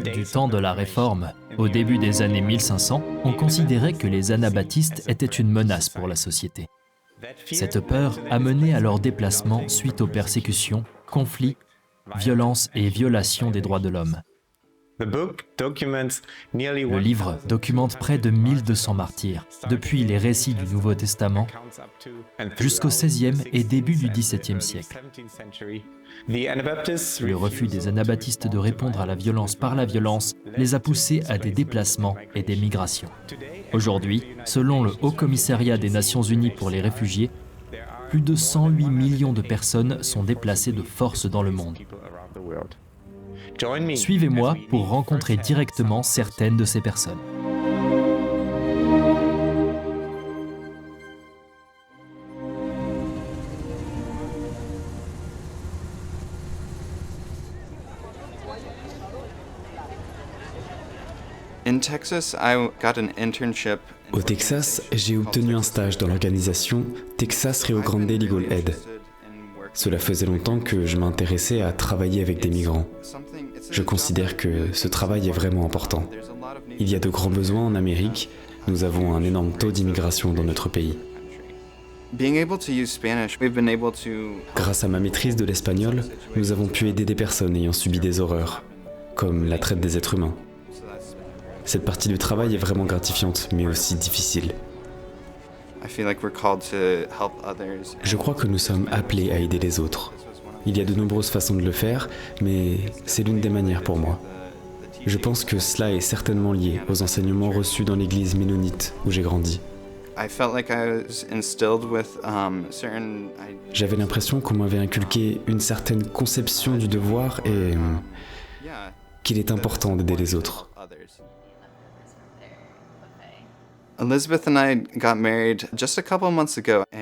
Du temps de la Réforme, au début des années 1500, on considérait que les anabaptistes étaient une menace pour la société. Cette peur a mené à leur déplacement suite aux persécutions, conflits, violences et violations des droits de l'homme. Le livre documente près de 1200 martyrs, depuis les récits du Nouveau Testament jusqu'au XVIe et début du XVIIe siècle. Le refus des anabaptistes de répondre à la violence par la violence les a poussés à des déplacements et des migrations. Aujourd'hui, selon le Haut Commissariat des Nations Unies pour les réfugiés, plus de 108 millions de personnes sont déplacées de force dans le monde. Suivez-moi pour rencontrer directement certaines de ces personnes. Au Texas, j'ai obtenu un stage dans l'organisation Texas Rio Grande Legal Aid. Cela faisait longtemps que je m'intéressais à travailler avec des migrants. Je considère que ce travail est vraiment important. Il y a de grands besoins en Amérique. Nous avons un énorme taux d'immigration dans notre pays. Grâce à ma maîtrise de l'espagnol, nous avons pu aider des personnes ayant subi des horreurs, comme la traite des êtres humains. Cette partie du travail est vraiment gratifiante, mais aussi difficile. Je crois que nous sommes appelés à aider les autres. Il y a de nombreuses façons de le faire, mais c'est l'une des manières pour moi. Je pense que cela est certainement lié aux enseignements reçus dans l'église ménonite où j'ai grandi. J'avais l'impression qu'on m'avait inculqué une certaine conception du devoir et qu'il est important d'aider les autres.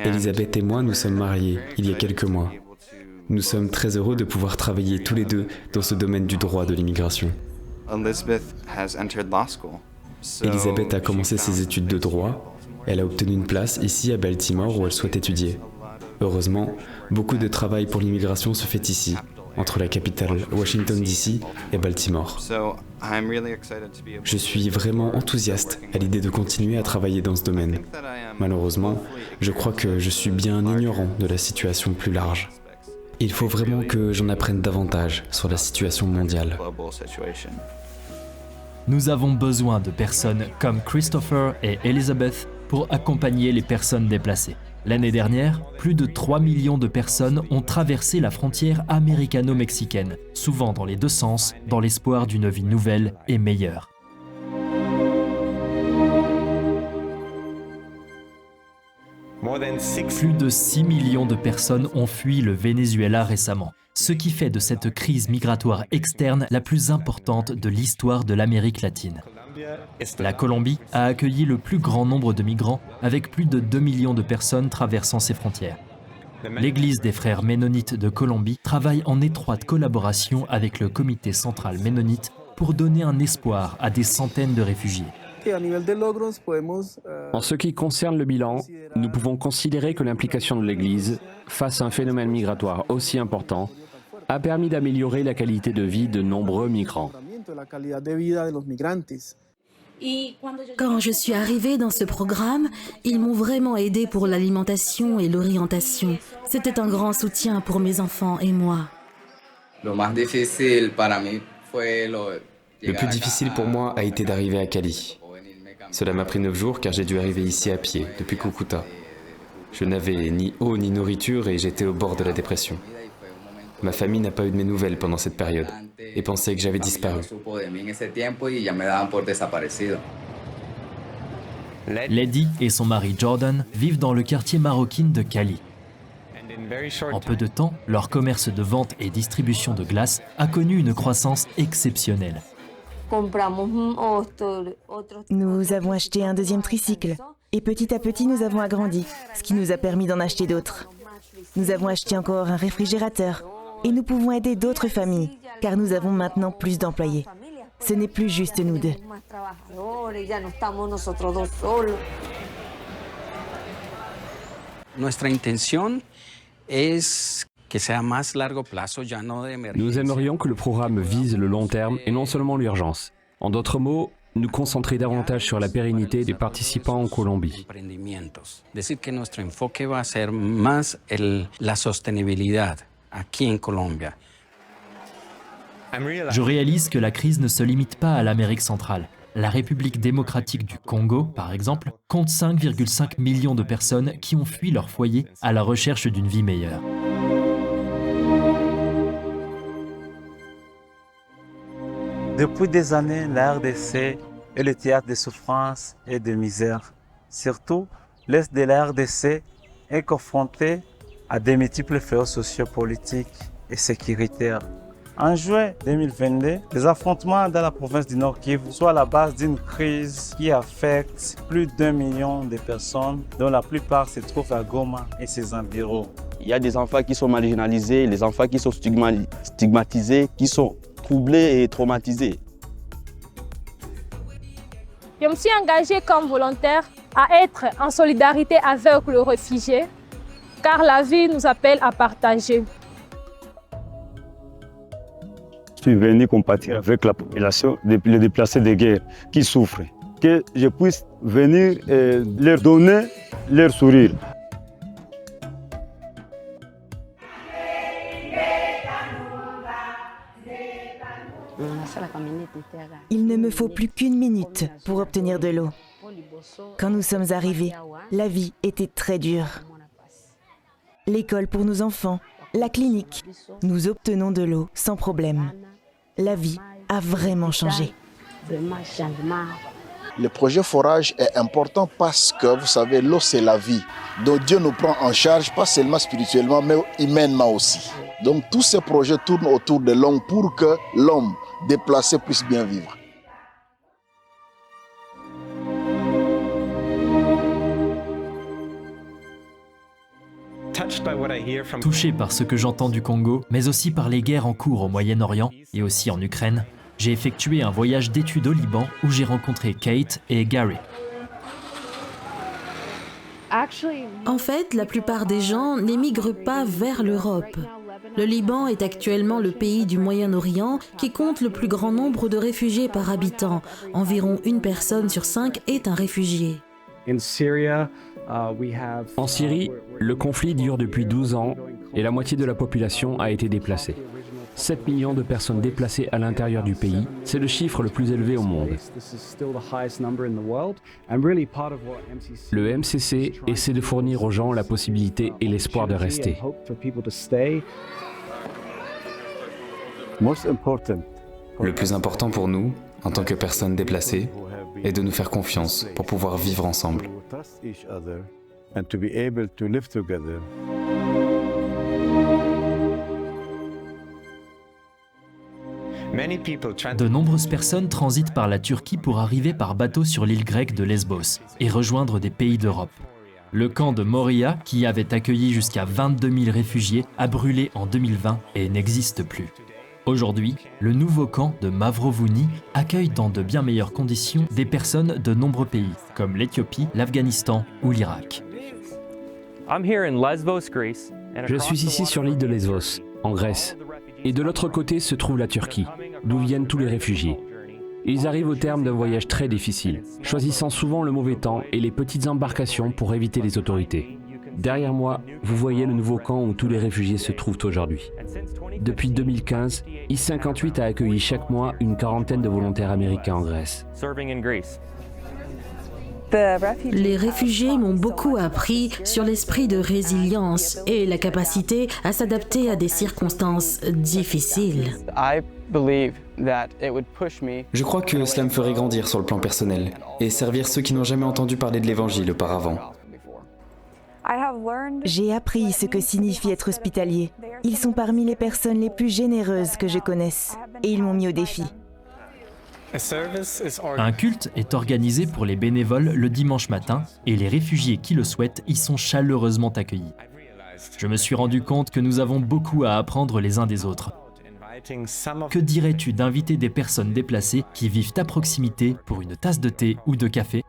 Elisabeth et moi nous sommes mariés il y a quelques mois. Nous sommes très heureux de pouvoir travailler tous les deux dans ce domaine du droit de l'immigration. Elisabeth a commencé ses études de droit. Elle a obtenu une place ici à Baltimore où elle souhaite étudier. Heureusement, beaucoup de travail pour l'immigration se fait ici, entre la capitale Washington DC et Baltimore. Je suis vraiment enthousiaste à l'idée de continuer à travailler dans ce domaine. Malheureusement, je crois que je suis bien ignorant de la situation plus large. Il faut vraiment que j'en apprenne davantage sur la situation mondiale. Nous avons besoin de personnes comme Christopher et Elizabeth pour accompagner les personnes déplacées. L'année dernière, plus de 3 millions de personnes ont traversé la frontière américano-mexicaine, souvent dans les deux sens, dans l'espoir d'une vie nouvelle et meilleure. Plus de 6 millions de personnes ont fui le Venezuela récemment, ce qui fait de cette crise migratoire externe la plus importante de l'histoire de l'Amérique latine. La Colombie a accueilli le plus grand nombre de migrants, avec plus de 2 millions de personnes traversant ses frontières. L'Église des Frères Ménonites de Colombie travaille en étroite collaboration avec le Comité central ménonite pour donner un espoir à des centaines de réfugiés. En ce qui concerne le bilan, nous pouvons considérer que l'implication de l'Église, face à un phénomène migratoire aussi important, a permis d'améliorer la qualité de vie de nombreux migrants. Quand je suis arrivée dans ce programme, ils m'ont vraiment aidée pour l'alimentation et l'orientation. C'était un grand soutien pour mes enfants et moi. Le plus difficile pour moi a été d'arriver à Cali. Cela m'a pris 9 jours car j'ai dû arriver ici à pied, depuis Cúcuta. Je n'avais ni eau ni nourriture et j'étais au bord de la dépression. Ma famille n'a pas eu de mes nouvelles pendant cette période et pensait que j'avais disparu. Lady et son mari Jordan vivent dans le quartier maroquin de Cali. En peu de temps, leur commerce de vente et distribution de glace a connu une croissance exceptionnelle. Nous avons acheté un deuxième tricycle et petit à petit nous avons agrandi, ce qui nous a permis d'en acheter d'autres. Nous avons acheté encore un réfrigérateur et nous pouvons aider d'autres familles car nous avons maintenant plus d'employés. Ce n'est plus juste nous deux. Nuestra intención es Nous aimerions que le programme vise le long terme et non seulement l'urgence. En d'autres mots, nous concentrer davantage sur la pérennité des participants en Colombie. Je réalise que la crise ne se limite pas à l'Amérique centrale. La République démocratique du Congo, par exemple, compte 5,5 millions de personnes qui ont fui leur foyer à la recherche d'une vie meilleure. Depuis des années, la RDC est le théâtre de souffrance et de misère. Surtout, l'Est de la RDC est confronté à de multiples fléaux sociopolitiques et sécuritaires. En juin 2022, les affrontements dans la province du Nord Kivu sont à la base d'une crise qui affecte plus d'1 million de personnes, dont la plupart se trouvent à Goma et ses environs. Il y a des enfants qui sont marginalisés, les enfants qui sont stigmatisés, qui sont troublés et traumatisés. Je me suis engagée comme volontaire à être en solidarité avec le réfugié, car la vie nous appelle à partager. Je suis venu compatir avec la population, les déplacés de guerre qui souffrent, que je puisse venir leur donner leur sourire. Il ne me faut plus qu'1 minute pour obtenir de l'eau. Quand nous sommes arrivés, la vie était très dure. L'école pour nos enfants, la clinique, nous obtenons de l'eau sans problème. La vie a vraiment changé. Le projet forage est important parce que, vous savez, l'eau c'est la vie. Donc Dieu nous prend en charge, pas seulement spirituellement, mais humainement aussi. Donc tous ces projets tournent autour de l'homme pour que l'homme déplacé puisse bien vivre. Touché par ce que j'entends du Congo, mais aussi par les guerres en cours au Moyen-Orient et aussi en Ukraine, j'ai effectué un voyage d'études au Liban où j'ai rencontré Kate et Gary. En fait, la plupart des gens n'émigrent pas vers l'Europe. Le Liban est actuellement le pays du Moyen-Orient qui compte le plus grand nombre de réfugiés par habitant. Environ 1 personne sur 5 est un réfugié. En Syrie, le conflit dure depuis 12 ans et la moitié de la population a été déplacée. 7 millions de personnes déplacées à l'intérieur du pays, c'est le chiffre le plus élevé au monde. Le MCC essaie de fournir aux gens la possibilité et l'espoir de rester. Le plus important pour nous, en tant que personnes déplacées, est de nous faire confiance pour pouvoir vivre ensemble. De nombreuses personnes transitent par la Turquie pour arriver par bateau sur l'île grecque de Lesbos et rejoindre des pays d'Europe. Le camp de Moria, qui avait accueilli jusqu'à 22 000 réfugiés, a brûlé en 2020 et n'existe plus. Aujourd'hui, le nouveau camp de Mavrovouni accueille dans de bien meilleures conditions des personnes de nombreux pays, comme l'Éthiopie, l'Afghanistan ou l'Irak. Je suis ici sur l'île de Lesbos, en Grèce. Et de l'autre côté se trouve la Turquie, d'où viennent tous les réfugiés. Ils arrivent au terme d'un voyage très difficile, choisissant souvent le mauvais temps et les petites embarcations pour éviter les autorités. Derrière moi, vous voyez le nouveau camp où tous les réfugiés se trouvent aujourd'hui. Depuis 2015, I-58 a accueilli chaque mois une quarantaine de volontaires américains en Grèce. Les réfugiés m'ont beaucoup appris sur l'esprit de résilience et la capacité à s'adapter à des circonstances difficiles. Je crois que cela me ferait grandir sur le plan personnel et servir ceux qui n'ont jamais entendu parler de l'Évangile auparavant. J'ai appris ce que signifie être hospitalier. Ils sont parmi les personnes les plus généreuses que je connaisse et ils m'ont mis au défi. Un culte est organisé pour les bénévoles le dimanche matin et les réfugiés qui le souhaitent y sont chaleureusement accueillis. Je me suis rendu compte que nous avons beaucoup à apprendre les uns des autres. Que dirais-tu d'inviter des personnes déplacées qui vivent à proximité pour une tasse de thé ou de café ?